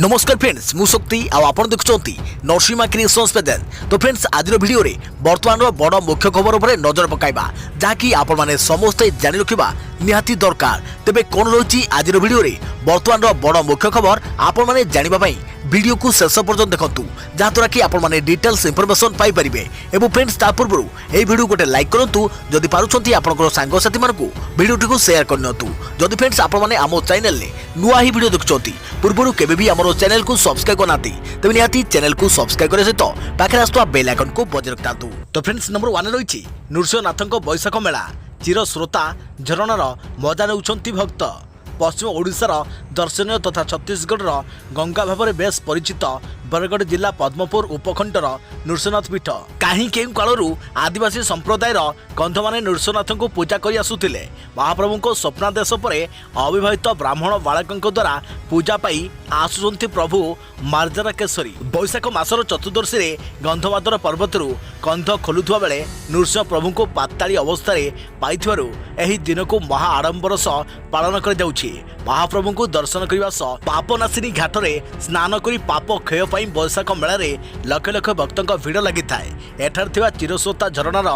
नमस्कार फ्रेंड्स मु शक्ति आपण देखुंती नरसिंहा क्रिएशंस पेजेल। तो फ्रेंड्स आज वीडियो रे वर्तमान बड़ मुख्य खबर उपर नजर पकाइबा जहाँकि आपण माने समस्ते जानि रखिबा निहाती दरकार। तेबे कोन रही आज वीडियो रे वर्तमान बड़ मुख्य खबर आपण माने जानिबा पई वीडियो को शेष पर्यंत देखंतु जहाँद्वारा कि आपण माने डिटेल्स इंफॉर्मेशन पाई परिबे। एवं फ्रेंड्स ता पूर्व ए वीडियो गोटे लाइक करंतु जदि पारुछंती आपनकर सांग साथी मानकु वीडियो को शेयर करनतु। जदि फ्रेंड्स आपण माने आमो चैनल ले नुआ ही वीडियो देखुछंती पूर्व केबे भी हमरो चैनल को सब्सक्राइब करनाती तबे निहाती चैनल को सब्सक्राइब करे सहित पाखे आस्तुवा बेल आइकन को बजाय रखतांतु। तो फ्रेंड्स नंबर 1 रही नृसिंहनाथक बैशाख मेला चिर श्रोता झरणार मजा नेउछंती भक्त। पश्चिम ओडिशार दर्शनीय तथा छत्तीसगढ़ गंगा भाव में बेस परिचित बरगढ़ जिला पद्मपुर उपखंडर नृसिंहनाथ पीठ कहीं केउ कालरू आदिवासी संप्रदायर कंध माने नृसिंहनाथ को पूजा कर आसुथिले। महाप्रभु को स्वप्नादेश पर अविवाहित ब्राह्मण बालकों द्वारा पूजा पाई आसुचंती प्रभु मार्जरा केशरी। बैशाख मासर चतुर्दशी रे गंधमादर पर्वतरू कंध खोलुवा बेले नृसिंह प्रभु को पाताली अवस्था पाइथिबारु एही दिन को महा आडंबर सह पालन कर जाउछि। महाप्रभु को दर्शन करने सह पापनाशिनी घाट में स्नान कर पाप क्षय पाई बैशाख मेला लक्ष लक्ष भक्तों भीड़ लगी थाए। एठार थिबा चिरस्रोता झरणार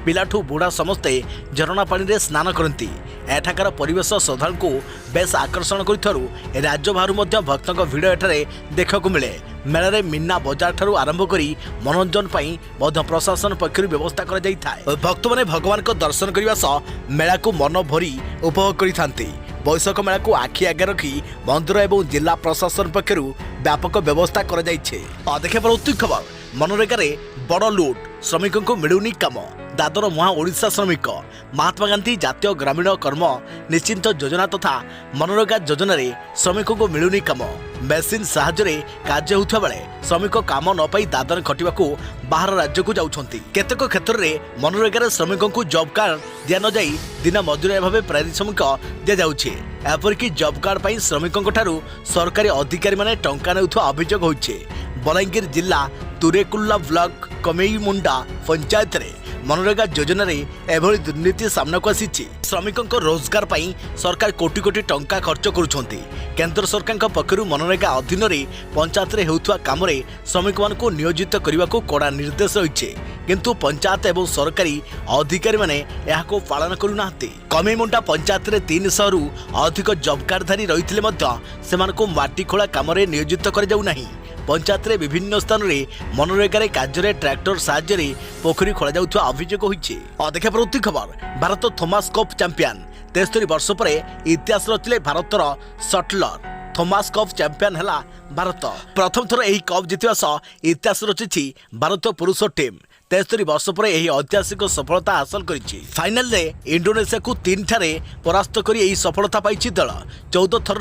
पिलाठू बुढ़ा समस्ते झरणा पानी रे स्नान करती। एठाकार परिवेश श्रद्धालु को बेस आकर्षण कर राज्य बाहर भक्तों भीड़ एठारे देखा मिले। मेला रे मीना बजार ठारू आरंभ करी मनोरंजन पाई प्रशासन पक्षर व्यवस्था कर भक्त मैंने भगवान को दर्शन करने सह मेला को मन भरी उपभोग करते। बैशाख मेला को आखि आगे रखी मंदिर एवं जिला प्रशासन पक्षर व्यापक व्यवस्था कर देखे पड़ती खबर। मनरेगा रे बड़ लुट श्रमिकों को मिलूनी काम। दादर मुहा ओडिशा श्रमिक महात्मा गांधी जातीय ग्रामीण कर्म निश्चिंत योजना तथा मनरेगा योजना रे श्रमिकों को मिलूनी काम। मेसीन साहाय्य कार्य होता बेले श्रमिक काम न पाई दादन खटिबा को बाहर राज्य को जाउछंती। केतेक क्षेत्र रे मनरेगा रे श्रमिकों को जॉब कार्ड दिया न जाई दिन मजूरिया भाव पारिश्रमिक दिया जाउछे। एपरिक जॉब कार्ड पाई श्रमिकों ठारू सरकारी अधिकारी माने टंका नेउथवा अभियोग होइछे। बलांगीर जिला तुरेकुल्ला ब्लॉक कमेईमुंडा पंचायत रे मनरेगा योजना रे एभली दुर्नीति सामना को आसी। श्रमिकों को रोजगार पाई सरकार कोटी कोटी टंका खर्च करुछंती। केंद्र सरकार पक्षरु मनरेगा अधीन रे पंचायत रे हेउथवा काम रे श्रमिक मान को नियोजित करने को कड़ा निर्देश रही किंतु पंचायत एवं सरकारी अधिकारी माने यह को पालन करूनाहांती। कमेईमुंडा पंचायत रे 300 रु अधिक जॉब कार्डधारी रहिथिले मध्य सेमान को माटी खोला काम रे नियोजित कर जाउ नाही। पंचायत रे विभिन्न स्थान रे मनरेगा रे कार्य ट्रैक्टर साहाय्य रे पोखरी खोला जाउथवा अभियोग होइछे। अदेखा प्रति खबर भारत थॉमस कप चैंपियन 73 वर्ष पर इतिहास रचिले भारतर शटलर थॉमस कप चैंपियन हैला भारत। प्रथम थर एही कप जितिवा सह इतिहास रचिछि भारतीय पुरुष टीम। 73 वर्ष पर यह ऐतिहासिक सफलता हासिल करिछि। फाइनल रे इंडोनेशिया को 3 ठारे परास्त करी यही सफलता पाइछि दल। 14 थर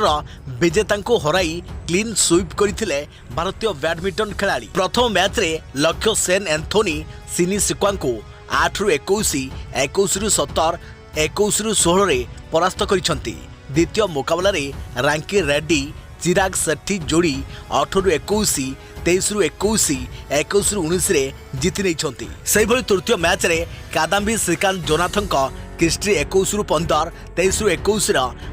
विजेता को हराई क्लीन स्वीप करथिले भारतीय बैडमिंटन खिलाड़ी। प्रथम मैच रे लक्ष्य सेन एंथोनी सिनिसिक्वा को 8 रु 21, 21 रु 17, 21 रु 16 रे परास्त करिसंती। द्वितीय मुकाबला रे रांकी रेड्डी चिराग सेट्टी जोड़ी 8 रु 21, 23 रु 21, 21 रु 19 रे जीति नहीं। से तृतीय मैच रे कादाम्बी श्रीकांत जोनाथन क्रिस्टी 21 रु 15, 23 रु 21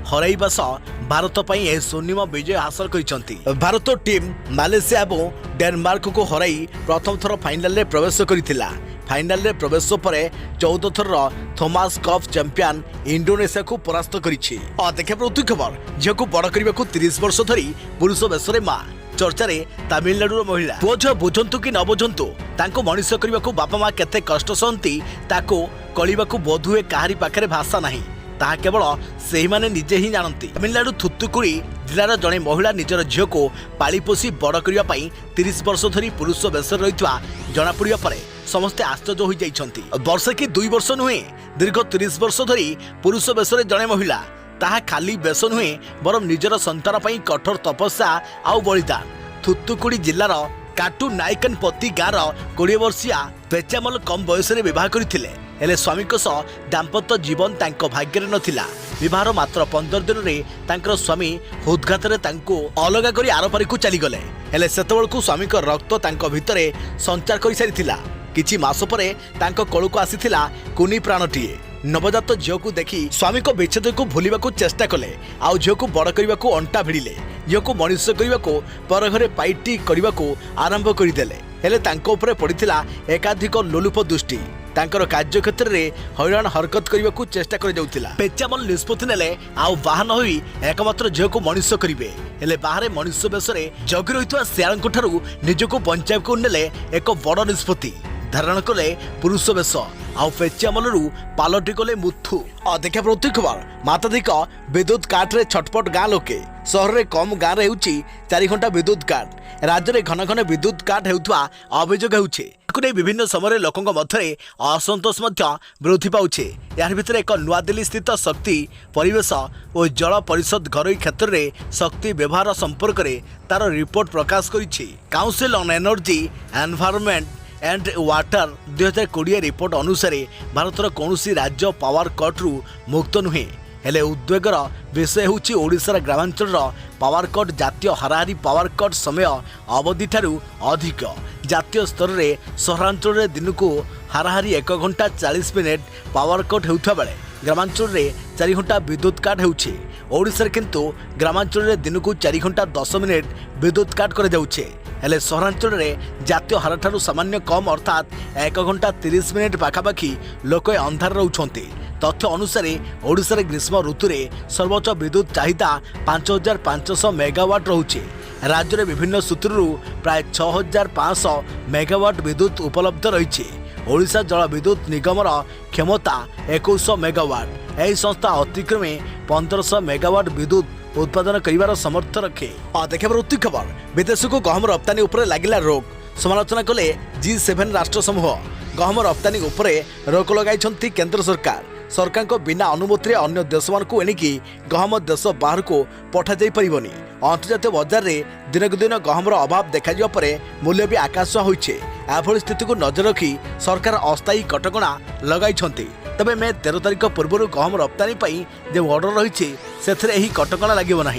हराइबा सह भारत पई यह स्वर्णिम विजय हासिल करिसंती। भारत टीम मालेशिया और डेनमार्क को हराई प्रथम थर फाइनल रे प्रवेश करिथिला। फाइनल रे प्रवेश पर 14 थर थॉमस कप चैंपियन इंडोनेशिया को परास्त करिछि। देखे प्रति खबर झियो को बड़ करने को 30 वर्ष धरी पुरुष बेशरे माँ चर्चा रे तमिलनाडु महिला। पुओ झियो बुझंतु कि न बुझंतु तांको मनुष्य करने को बापा माँ केते कष्ट सहती ताको कलिबा को बोधुए काहारी पाखरे भाषा नहीं। ताहा केवल सेही माने निजे ही जानती। तमिलनाडु थुत्तुकुड़ी जिलार जड़े महिला निजर झियो को पाली पोषी बड़ करने पाई 30 वर्ष धरी पुरुष बेश रहितवा जना पड़िया परे समस्ते आश्चर्य हो जाइछंती। वर्ष कि 2 वर्ष नुहे दीर्घ 30 वर्ष धरी पुरुष बेश जड़े महिला ताहा खाली बेश नुहे बरम निजर संतान पाई कठोर तपस्या आउ बलिदान। थुत्तुकुड़ी जिलार काटू नायकन पति गाँर 20 वर्षिया पेचामल कम बयस विवाह करथिले। हेले स्वामी सह दाम्पत्य जीवन तांको भाग्य रे नथिला। विवाहर मात्र 15 दिन रे तांकर स्वामी हृदघात रे तांको अलगा करी आरपारी को चली गले। हेले सेतबेलकु स्वामी रक्त तांको भितरे संचार करि सारिथिला। किछि मास परे तांको कोलको आसीथिला कुनी प्राणटीए। नवजात झील को देखी स्वामी को विच्छेद को भूलिबा को चेष्टा कले आउ झील को बड़ करने को अंटा भिड़िले। ଝିଅକୁ ମଣିଷ କରିବାକୁ ପର ଘରେ ପାଇଟି କରିବାକୁ ଆରମ୍ଭ କରିଦେଲେ। ହେଲେ ତାଙ୍କ ଉପରେ ପଡ଼ିଥିଲା ଏକାଧିକ ଲୋଲୁପ ଦୃଷ୍ଟି। ତାଙ୍କର କାର୍ଯ୍ୟକ୍ଷେତ୍ରରେ ହଇରାଣ ହରକତ କରିବାକୁ ଚେଷ୍ଟା କରାଯାଉଥିଲା। ପେଚାମଲ ନିଷ୍ପତ୍ତି ନେଲେ ଆଉ ବାହା ନ ହୋଇ ଏକମାତ୍ର ଝିଅକୁ ମଣିଷ କରିବେ। ହେଲେ ବାହାରେ ମଣିଷ ବେଶରେ ଜଗି ରହିଥିବା ଶିଆଳଙ୍କ ଠାରୁ ନିଜକୁ ବଞ୍ଚାଇବାକୁ ନେଲେ ଏକ ବଡ଼ ନିଷ୍ପତ୍ତି। ଧାରଣ କଲେ ପୁରୁଷ ବେଶ ଆଉ ପେଚାମଲରୁ ପାଲଟି ଗଲେ ମୁଥୁ। ଦେଖିବା ପ୍ରତି ଖବର ମାତାଧିକ ବିଦ୍ୟୁତ କାଟରେ ଛଟପଟ ଗାଁ ଲୋକେ। ସହରରେ କମ୍ ଗାଁରେ ହେଉଛି 4 ଘଣ୍ଟା ବିଦ୍ୟୁତ କାଟ। ରାଜ୍ୟରେ ଘନ ଘନ ବିଦ୍ୟୁତ କାଟ ହେଉଥିବା ଅଭିଯୋଗ ହେଉଛି। ନେଇ ବିଭିନ୍ନ ସମୟରେ ଲୋକଙ୍କ ମଧ୍ୟରେ ଅସନ୍ତୋଷ ମଧ୍ୟ ବୃଦ୍ଧି ପାଉଛି। ଏହାର ଭିତରେ ଏକ ନୂଆଦିଲ୍ଲୀ ସ୍ଥିତ ଶକ୍ତି ପରିବେଶ ଓ ଜଳ ପରିଷଦ ଘରୋଇ କ୍ଷେତ୍ରରେ ଶକ୍ତି ବ୍ୟବହାର ସମ୍ପର୍କରେ ତାର ରିପୋର୍ଟ ପ୍ରକାଶ କରିଛି। Council on energy environment and water 2020 report अनुसार भारतर कौनसी राज्य पावर कट रु मुक्त नुहे। हेले उद्वेगर विषय होची ओडिशार ग्रामांचल पावर कट जातीय हाराहारी पावर कट समय अवधि ठारू अधिक। जातीय स्तर में सहरांचल में दिन को हाराहारी 1 घंटा 40 मिनिट पावर कट होता बेले ग्रामांचल में 4 घंटा विद्युत काट होउछे। ओडिशार किंतु ग्रामांचल में दिन को 4 घंटा 10 मिनिट विद्युत काट कर जाउछे। हेले सहरांचल में जातीय हार ठारू सामान्य कम अर्थात 1 घंटा 30 मिनिट पाखापाखि लोक अंधार रोचंती। तथ्य अनुसार ओडिशार ग्रीष्म ऋतु में सर्वोच्च विद्युत चाहिदा 5500 मेगावाट रोचे। राज्य में विभिन्न सूत्रु प्राय 6500 मेगावाट विद्युत उपलब्ध रही। ओडिशा जल विद्युत निगमर क्षमता 2100 मेगावाट। यह संस्था अतिक्रमे 1500 मेगावाट विद्युत उत्पादन कर समर्थ रखे। देखा उत्ती खबर विदेश को गहम रप्तानी उपर लगिला रोक। समालोचना कले G7 राष्ट्र समूह। गहम रप्तानी उपर रोक लगाई केंद्र सरकार। सरकार को बिना अनुमति अन्य देश मानक एणिकी गहम देश बाहर को पठा जाई परिबनी। अंतर्जातीय बजार में दिनक दिन गहमर अभाव देखा पर मूल्य भी आकाश होइछे। एभली स्थिति को नजर रखी सरकार अस्थायी कटकणा लगाई। तबे मे 13 तारिख पूर्व गहम रप्तानी पाई जो ऑर्डर रही से कटकणा लगे ना।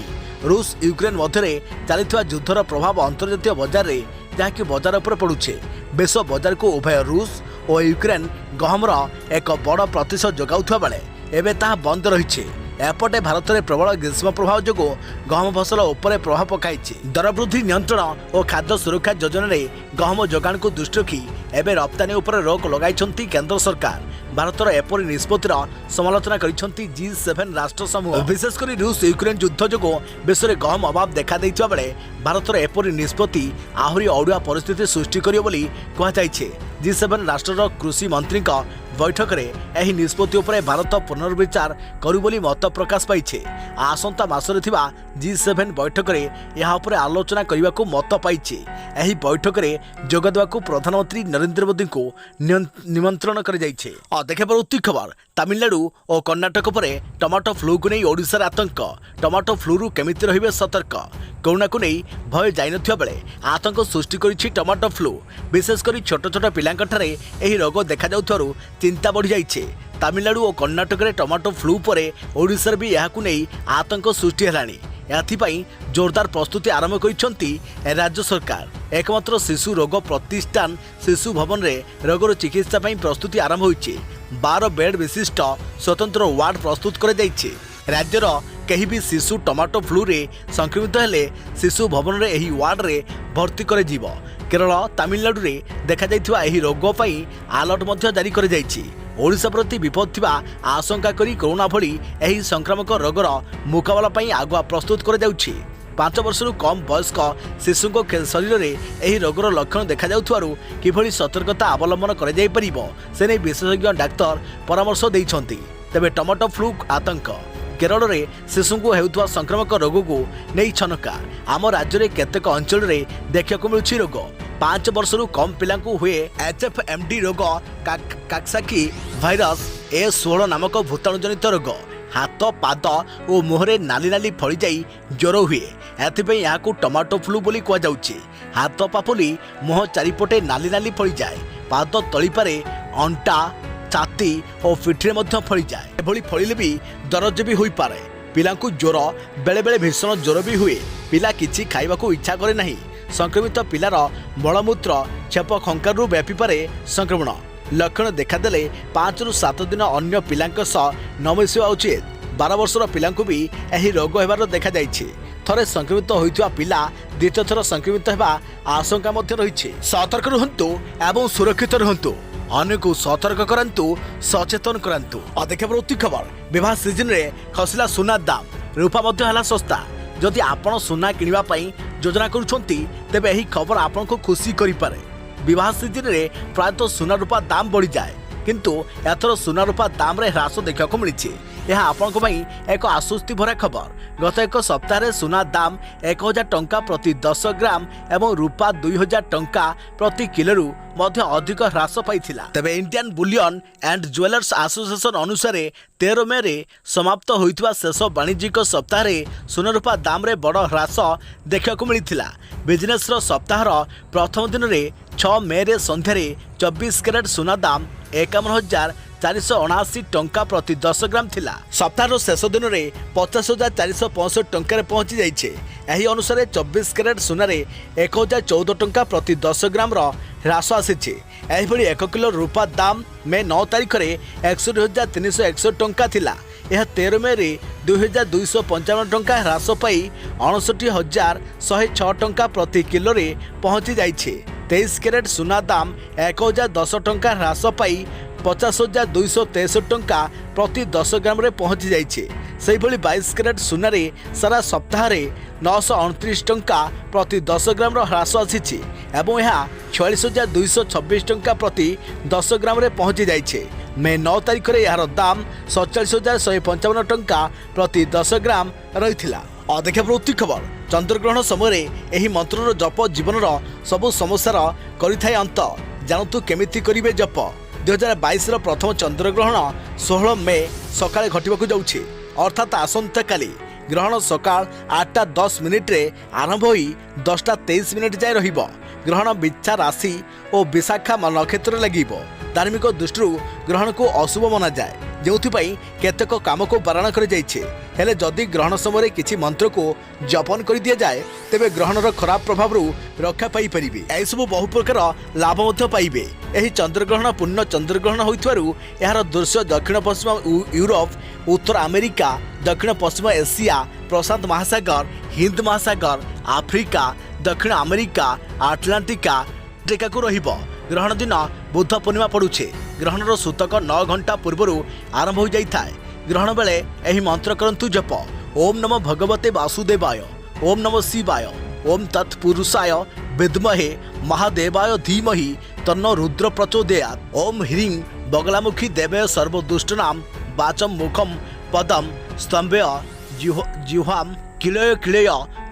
रूस यूक्रेन मध्य चलता युद्धर प्रभाव अंतर्जातीय बजार में जहाँकि बजार पर पड़ुछे। विश्व बजार को उभय रूस और यूक्रेन गहमर एक बड़ प्रतिशत जोगाउथुवा बेले एबे ताहा बंद रही। एपटे भारत में प्रबल ग्रीष्म प्रभाव जो गहम फसल उपर प्रभाव पकाई। दर वृद्धि नियंत्रण और खाद्य सुरक्षा योजना रे गहम जोगाण को दृष्टि रखी एबे रप्तानी उपर रोक लगाई केंद्र सरकार। भारतर एपरी निष्पत्तिर समालोचना करिसेंती G7 राष्ट्र समूह। विशेषकर रूस यूक्रेन युद्ध जो विश्व में गहम अभाव देखा देइछा बेले भारतर एपरी निष्पत्ति आहुरी अड़ुआ परिस्थिति सृष्टि करियो बोली कहुଯାଇଛି। G7 राष्ट्रर कृषि मंत्री बैठक में यह निष्पत्ति उपर भारत पुनर्विचार करू बोली मत प्रकाश पाइछे। आसंता मासरे थिबा G7 बैठक में यह उपर आलोचना करने को मत पाइछे। यह बैठक में जोग देवाकू प्रधानमंत्री नरेंद्र मोदी को निमंत्रण कर जाइछे। देखा उत्ती खबर तमिलनाडु और कर्णाटक पर टमाटो फ्लू को नहीं ओडिशार आतंक। टमाटो फ्लू केमिति रहिबे सतर्क। कोरोना को नहीं भय जाई नथिबा बेले आतंक सृष्टि करिछि टमाटो फ्लू। विशेषकर छोट छोट पिलांकठारे एही रोग देखा जाउथारु चिंता बढ़ी जाइछे। तमिलनाडु और कर्णाटक में टमाटो फ्लू पर ओडिशार भी यहाकू नहीं आतंक सृष्टि हेलानी। एथिपाई जोरदार प्रस्तुति आरंभ करिसेंती राज्य सरकार। एकमात्र शिशु रोग प्रतिष्ठान शिशु भवन रे रोगर चिकित्सा पई प्रस्तुति आरंभ होइछे। 12 बेड विशिष्ट स्वतंत्र वार्ड प्रस्तुत कर जाइछे। राज्यर कहीं भी शिशु टमाटो फ्लू रे संक्रमित हेले शिशु भवन रे एही वार्ड रे भर्ती करे जीव। केरल तमिलनाडु रे देखा जाइथिबा एही रोग पई अलर्ट मध्य जारी कर जाइछि। ओडिशा प्रति विपद थिबा आशंका करी कोरोना भली एही संक्रामक रोगर मुकाबला पई आगुआ प्रस्तुत कर जाउछि। 5 वर्षरू कम वयस्क शिशुओं शरीर में यह रोगर लक्षण देखा जाउथवारु किभली सतर्कता अवलंबन कर जाई परिबो से नहीं विशेषज्ञ डाक्तर परामर्श देइछन्ति। तबे टमाटो फ्लू आतंक केरल में शिशु को हेउथवा संक्रामक रोग को नहीं छनका। आम राज्य में केतेक अंचल में देखा मिलुछि रोग। 5 वर्षरू कम पिला हुए HFMD रोग काक्साकी भाइरस A16 नामक भूताणु जनित रोग। हाथ पाद और मुहरे नाली नाली फड़ी जाई ज्वर हुए। एथिपई याकू टमाटो फ्लू बोली कह जाउछि। हाथ पापुली मुह चारिपटे नाली नाली फड़ी जाए। पाद तळिपारे अंटा छाती और पिठी में फड़ी जाए। एभली फड़िले भी दरज भी होई पारे। पिलांकू ज्वर बेले बेले भीषण ज्वर भी हुए। पिला किछि खाइबाकू इच्छा करे नहीं। संक्रमित पिलार मलमूत्र छेप खंकारु व्यापी पारे संक्रमण। लक्षण देखादेले 5 ରୁ 7 दिन अन्य पिलांक सह न मिसिबा उचित। 12 वर्षर पिलांकू भी यही रोग हेबार देखा जाइछि। थरे संक्रमित होइथिबा पिला द्वितीय थर संक्रमित हेबा आशंका मध्य रहिछि। सतर्क रहंतु एवं सुरक्षित रहंतु, अन्य को सतर्क करंतु, सचेतन करंतु। अधिक प्रति खबर विवाह सीजन रे खसिला सुना दाम, रूपा मध्य हला सस्ता। जदि आपण सुना किनिबा पई योजना करूछंती तेबे एही खबर आपण को खुशी करि पारे। विवाह सीजन रे प्रायतः सुना रूपा दाम बढ़ी जाए, किंतु एथर सुना रूपा दाम रे ह्रास देखा को मिली। यह आपंक एक आश्वस्ति भरा खबर। गत एक सप्ताह सुना दाम 1000 टंका प्रति 10 ग्राम एवं रूपा 2000 टंका प्रति किलो मध्य अधिक ह्रास पाइथिला। तबे Indian Boolean and jewellers association अनुसार 13 मे रे समाप्त होइतबा शेष वाणिज्यिक सप्ताह रे सुना रूपा दाम रे बड़ ह्रास देखा को मिलिथिला। बिजनेस रो सप्ताह रो प्रथम दिन रे 6 मे रे संध्या रे 24 कैरेट सुना दाम 51,479 टंका प्रति 10 ग्राम थिला। सप्ताह शेष दिन में 50,465 टंका पहुंची जाइछे। एही अनुसार 24 कैरेट सुना रे 1,014 टंका प्रति 10 ग्राम ह्रास आसीछे। एही 1 किलो रूपा दाम मे 9 तारिख रे 61,361 टंका थिला। यह 13 मे रे 2,255 टंका ह्रास पाई 59,106 टंका प्रति किलो रे पहुंची जाइछे। 23 कैरेट सुना दाम 1,010 टंका ह्रास पाई 50,263 टंका प्रति 10 ग्राम रे पहुंची जाइछे। सेही भली 22 कैरेट सुना रे सारा सप्ताह रे 929 टंका प्रति 10 ग्राम ह्रास आसीछि एवं यह 46,226 टंका प्रति 10 ग्राम रे पहुंची जाइछे। मे 9 तारिख रे यार दाम 47,155 टंका प्रति 10 ग्राम रहिथिला। अधिक प्रति खबर चंद्रग्रहण समय एही मंत्रर जप जीवनर सबु समस्यार करिथाय अंत। जानतु केमिति करिवे जप। 2022 प्रथम चंद्रग्रहण 16 मे सकाळे घटिबाकू जाउछि, अर्थात आसंता काली। ग्रहण सकाळ 8:10 रे आरंभ होई 10:23 जाए रहिबो। ग्रहण बिच्छा राशि और विशाखा नक्षत्र लगिबो। धार्मिक दृष्टि ग्रहण को अशुभ मना जाए, जोथिपाई केतेक काम को बारण कर जाइछे। हेले जदि ग्रहण समय किछि मंत्र को जपन कर दिया जाए तेबे ग्रहणर खराब प्रभाव रक्षा पाई परिबे। एहि सब बहु प्रकार लाभ मध्य पाइबे। एही चंद्रग्रहण पूर्ण चंद्रग्रहण होइथवारु एहार दृश्य दक्षिण पश्चिम यूरोप, उत्तर अमेरिका, दक्षिण पश्चिम एशिया, प्रशांत महासागर, हिंद महासागर, आफ्रिका, दक्षिण अमेरिका, आटलांटिका टेका को रहिबो। ग्रहण दिन बुध पूर्णिमा पड़ुछे। ग्रहणर सूतक 9 घंटा पूर्व आरंभ हो जाए। ग्रहण बेले एही मंत्र करंतु जप। ओम नमो भगवते वासुदेवाय, ओम नमो शिवाय, ओम तत्पुरुषाय विद्महे महादेवाय धीमहि तन्नो रुद्र प्रचोदयात्। ओम ह्रीं बगलामुखी देवय सर्वदुष्टनां वाचं मुखम पदम स्तंभय जिह्वां किलय किलय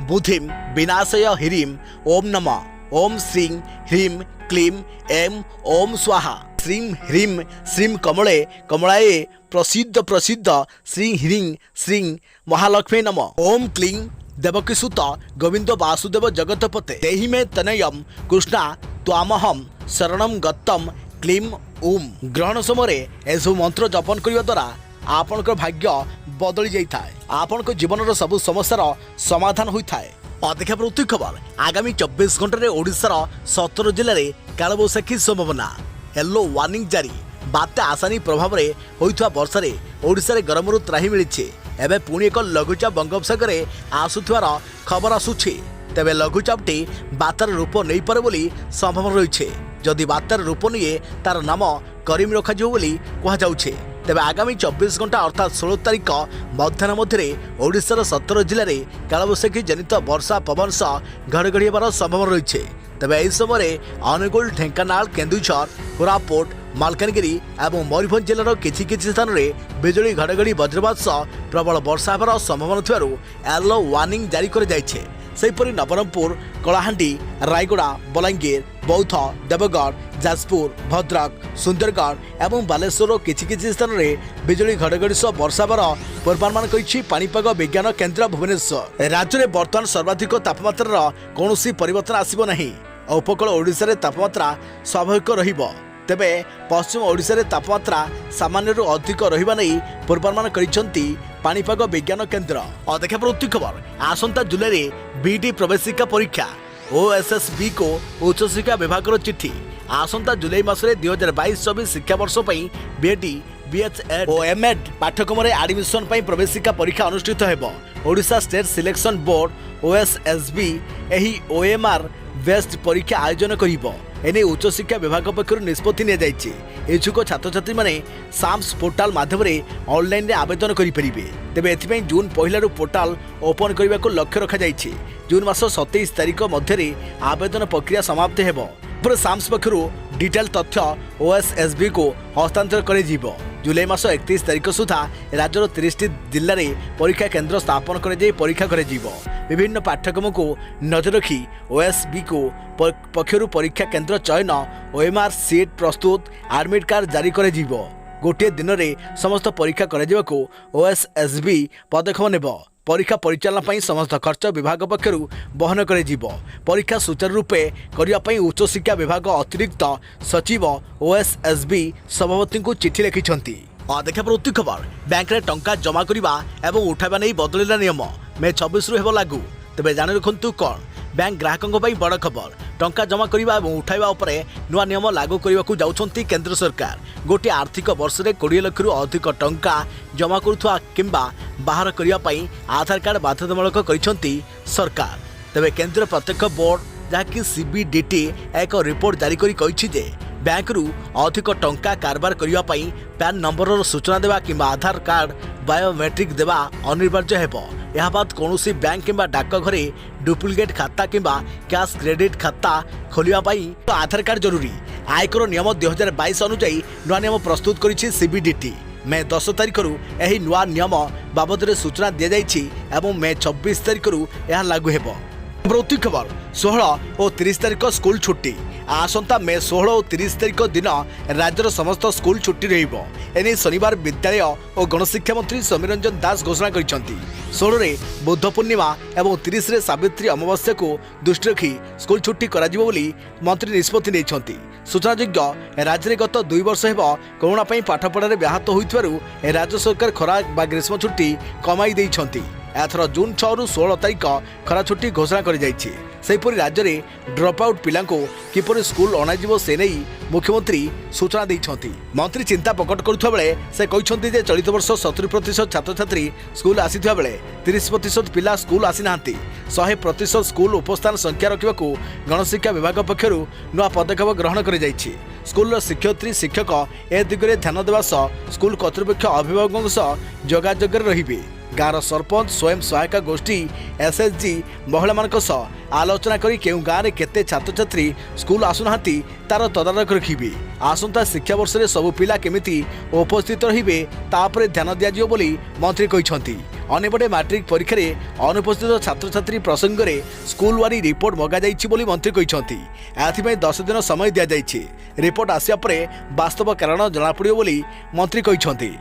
बुद्धिं विनाशय ह्रीं। ओम नमः। ओम श्रीं ह्रीं क्लीं ऐं ओम स्वाहा। श्रीं ह्रीं श्रीं कमले कमलाये प्रसिद्ध प्रसिद्ध श्रीं ह्रीं श्रीं महालक्ष्मी नमः। ओम क्लीं देवकीसुत गोविंद वासुदेव जगतपते देहि मे तनयम कृष्णा त्वामहम शरणम गत्तम क्लीं ओम। ग्रहण समय एसबू मंत्र जपन करने द्वारा आपणकर भाग्य बदली जाए। आपणक जीवन सब समस्यार समाधान होता है। अधिक प्रति खबर आगामी 24 घंटे ओडिशार 17 जिले में कालबैशाखी संभावना। येलो वार्निंग जारी। बात्या आसानी प्रभाव में होइथवा वर्षा रे ओडिशा रे गरमरु त्राही मिलिछे। एबे पुणी एक लघुचाप बंगोपसागर आसुथवार खबर आसुछि। तेबे लघुचापटी बात्यार रूप नहीं पारे बोली संभावना रहिछे। जदि बात्यार रूप निये तार नाम करीम रखाजिव बोली कहा जाउछे। तेबे आगामी 24 घंटा अर्थात 16 तारिख मध्याह्न मध्य ओडिशार 17 जिले में कालबैशाखी जनित वर्षा पवन सह घड़घड़ी होबार संभावना रही। तेबे एही समय अनुगुल, ढेंकानाल, केन्दुझर, कोरापुट, मालकानगिरी और मयूरभंज जिलार किछि किछि स्थान में बिजुली घड़घड़ी वज्रपात सह प्रबल वर्षा होबार संभावना थिबारु येलो वार्निंग जारी कर जाइछे। सेहीपरि नवरंगपुर, कलाहांडी, रायगड़ा, बलांगीर, बौद्ध, देवगढ़, जाजपुर, भद्रक, सुंदरगढ़ और बालेश्वर किछि किछि स्थान में बिजुली घड़घड़ी सह वर्षा होबार पूर्वानुमान करिछि पाणीपाग विज्ञान केन्द्र भुवनेश्वर। राज्य में बर्तमान सर्वाधिक तापमात्रा कौनसी परिवर्तन आसिब नहीं। उपकूल ओडिशा रे तापमात्रा स्वाभाविक रहिबो। तेबे पश्चिम ओडिशा रे तापमात्रा सामान्य अधिक रहिबा नै पूर्वानुमान करिसेंती पाणीपाग विज्ञान केन्द्र। अधिक प्रति खबर आसंता जुलाई रे बीडी प्रवेशिका परीक्षा। ओएसएसबी को उच्च शिक्षा विभाग चिठी। आसंता जुलाई मासरे 2022-24 शिक्षावर्ष बीएडी BHED ଓ M.Ed पाठ्यक्रम आडमिशन प्रवेशिका परीक्षा अनुष्ठित हेबो। Odisha state selection board OSSB एही OMR बेस्ड परीक्षा आयोजन करिबो। एने उच्च शिक्षा विभाग पक्षर निष्पत्ति नि जायछि। इच्छुक छात्र छात्री माने साम्स पोर्टाल माध्यम ऑनलाइन रे आवेदन करि परिबे। तेबे एथिपై जून 1 पोर्टाल ओपन करने को लक्ष्य रखा जायछि। जून मास 27 तारिख मध्य आवेदन प्रक्रिया समाप्त हेबो। पर साम्स पक्षर डिटेल तथ्य OSSB को हस्तांतर करे जीवो। जुलाई मास 31 तारिख सुधा राज्यर 30 जिले में परीक्षा केन्द्र स्थापन कर परीक्षा करे जीवो। विभिन्न पाठ्यक्रम को नजर रखी OSSB को पक्षर परीक्षा केन्द्र चयन OMR सीट प्रस्तुत एडमिट कार्ड जारी करे जीवो। गोटे दिन में समस्त परीक्षा करे जीवा को OSSB पदक्षेप नेबो। परीक्षा परिचालन पर समस्त खर्च विभाग पक्षर बहन करे जीवो। परीक्षा सुचारू रूपे करिया पई उच्च शिक्षा विभाग अतिरिक्त सचिव OSSB सभापति को चिठी लिखिछंती। देखा प्रति खबर बैंक रे टंका जमा करिबा एवं उठाइबा नै बदलिला नियम मे 26 रु हेबो लागू। तेबे जानि रखंतु कोन बैंक ग्राहकों पई बड़ खबर। टंका जमा करिबा एवं उठाइबा उपरे नुआ नियम लागू करिबाकू जाउछंती केंद्र सरकार। गोटे आर्थिक वर्ष रे 20 लाख रु अधिक टंका जमा करुथवा किंबा बाहर करिया पई आधार कार्ड बाध्यतामूलक करिसंती सरकार। तेबे केंद्र प्रत्यक्ष बोर्ड जहाँकि CBDT एक रिपोर्ट जारी करी कहिछि जे बैंक रु अधिक टंका कारबार करिया पई पैन नंबर सूचना देवा किंबा आधार कार्ड बायोमेट्रिक देवा अनिवार्य हेबो। यह बात कौनसी बैंक किंबा डाकघरे डुप्लिकेट खाता किंबा कैश क्रेडिट खाता खोलिया पई तो आधार कार्ड जरूरी। आयकर नियम 2022 अनुसार नुआ नियम प्रस्तुत करिछि CBDT। मे 10 तारिख रु एही नुआ नियम बाबद सूचना दिया जाइछि एवं मे 26 तारिख रु यह लागू हेबो। प्रति खबर 16 और 30 तारिख स्कूल छुट्टी। आसंता मे 16 और 30 तारिख दिन राज्यर समस्त स्कूल छुट्टी रहिबो। एने शनिवार विद्यालय और गणशिक्षा मंत्री समीर रंजन दास घोषणा करिसंती। 16 रे बुद्ध पूर्णिमा और 30 रे सावित्री अमावास्या को दृष्टि रखी स्कूल छुट्टी करा जिवो बोली मंत्री निष्पत्ति नेइछंती। सूचनायोग्य राज्य में गत 2 वर्ष हेबो कोरोना पई पाठपढ़ा व्याहत होइतवारु राज्य सरकार खरा बा ग्रीष्म छुट्टी कमाई देइछंती। एथर जून 6 रु 16 तारिख खरा छुट्टी घोषणा कर जाइछि। सेहीपरि राज्य में ड्रप आउट पिला किपरि स्कूल अणाजिवो से नहीं मुख्यमंत्री सूचना देइछंती। मंत्री चिंता प्रकट करुवा बेले से कहते जे चलित वर्ष 70% छात्र छात्री स्कूल आसीथिबा बेले 30% पिला स्कूल आसी नांती। 100% स्कूल उपस्थान संख्या रखिबाकू गणशिक्षा विभाग पक्षर नुआ पदक्षेप ग्रहण कर जाइछि। स्कूल शिक्षयित्री शिक्षक ए दिगरे ध्यान देवा सह स्कूल कर्तृपक्ष अभिभावकों सह जोगाजोग रहिबे। गाँव सरपंच स्वयं सहायता गोष्ठी SSG महिला मान आलोचना करी केउ गाँव में केते छात्र छात्री स्कूल आसुना तार तदारख रखिबे। आसंता शिक्षा वर्ष में सबु पिला केमिति उपस्थित रहिबे तापरे ध्यान दियाजियो बोली मंत्री कहिसंती। अन्यपटे मैट्रिक परीक्षा रे अनुपस्थित छात्र छात्री प्रसंग में स्कूल वारी रिपोर्ट मगा जाइछि बोली मंत्री कहिसंती। एथिपై 10 दिन समय दिया जाइछि। रिपोर्ट आसिया परे वास्तव कारण जଣା पड़ियो बोली मंत्री कहिसंती।